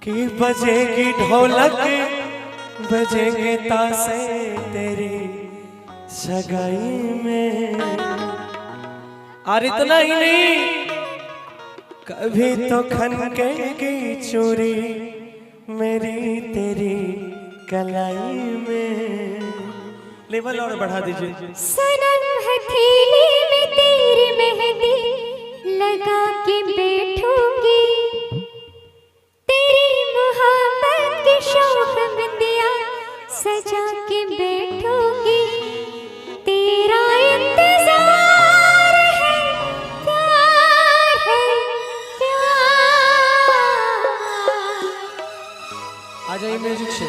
कि बजेगी ढोलक बजेंगे तासे तेरी सगाई में। और इतना ही नहीं, कभी तो खनकेगी चूड़ी मेरी तेरी कलाई में। लेवल और बढ़ा दीजिए। सनम हथेली में तेरी मेहंदी लगा के बैठूंगी, तेरी मोहब्बत की शौक बिंदिया सजा के बैठूंगी। तेरा इंतजार है, प्यार है, प्यार। आ जाइए म्यूजिक से।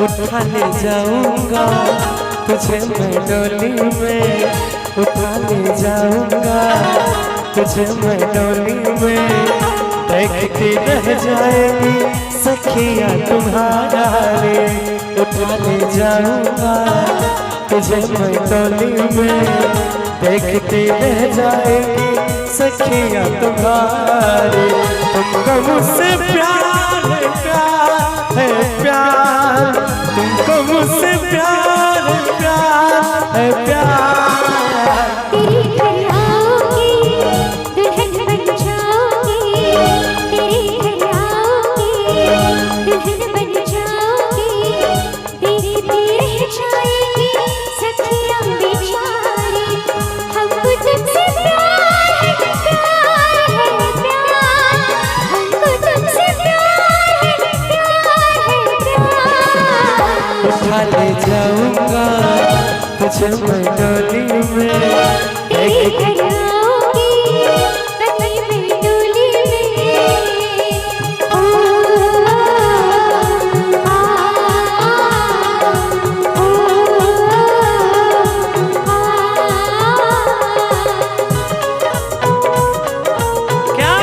उठा ले जाऊंगा तुझे मैं डोली में, उठा ले जाऊंगा तुझे मैं डोली में। देखती रह जाएगी सखिया तुम्हारा रे। उठा ले जाऊंगा तुझे मैं डोली में, देखती रह जाएगी सखिया तुम्हारी। तुमको मुझसे प्यार है, प्यार है, प्यार। तुमको मुझसे प्यार है, प्यार है, प्यार। तेरे घर आऊंगी, दुल्हन बन जाऊंगी। तेरे घर आऊंगी, दुल्हन बन जाऊंगी। देखती रह जाएगी सखियां बेचारी। हमको तुमसे प्यार है, प्यार है, प्यार। हमको तुमसे प्यार है, प्यार है, प्यार। उठा ले जाऊंगा तुझे मैं डोली में, तेरे घर आऊंगी, कहीं मैं डोली में। ओ आ क्या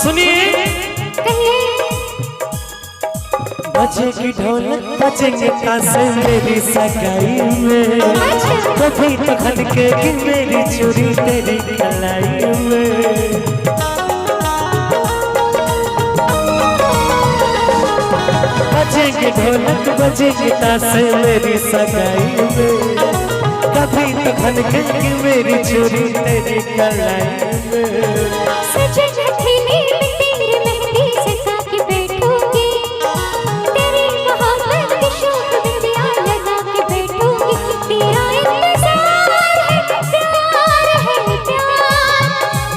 सुनिए। बजेगी ढोलक बजेंगे तासे मेरी सगाई में। कभी तो खनकेगी मेरी चूड़ी तेरी कलाई में। बजेगी ढोलक बजेगी तासे मेरी सगाई में। कभी तो खनकेगी मेरी चूड़ी तेरी कलाई में। सजन हथेली में तेरी मेहंदी सजा के बैठूंगी, तेरी मोहब्बत की शौक बिंदिया लगा के बैठूंगी। तेरा इंतजार है, प्यार है, प्यार।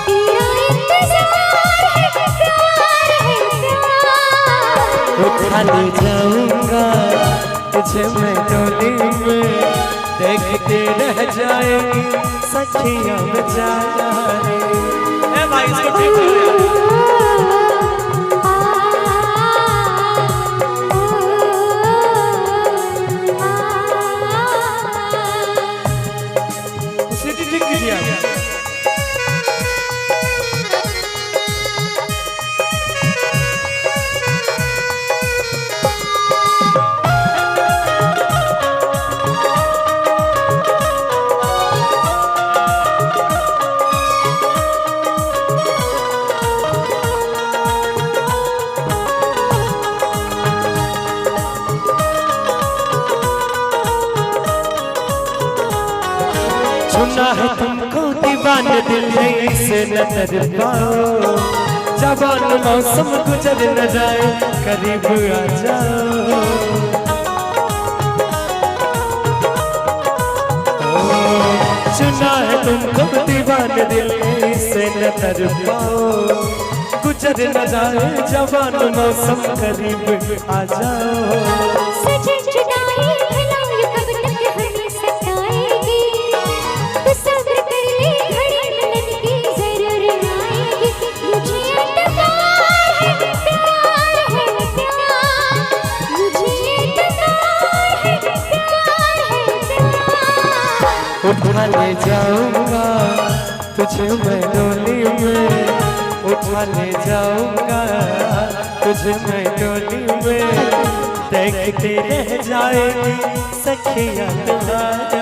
तेरा इंतजार है, प्यार है, प्यार। उठा ले जाऊंगा तुझे मैं डोली में, देखते रह जाएगी सखियां बेचारी। ए भाई इसको ठीक कर यार। उसे ठीक कीजिए आप। सुना है तुमको दीवाने दिल में से न तर पाओ। जवान मौसम गुजर न जाए करीब आ जाओ। सुना है तुमको दीवाने दिल में से न तर पाओ। गुजर न जाए जवान मौसम करीब आ जाओ। सजन जुदाई भलाई कब तक हमें सताएगी, तू सब्र कर ले घड़ी मिलन की जरूर आएगी। मुझे एतबार है प्यार है प्यार, मुझे एतबार है प्यार है प्यार। उठा ले जाऊंगा तुझे मैं डोली में, उठा ले जाऊंगा तुझे मैं डोली में, देखते रह जाएगी सखियां तुम्हारे।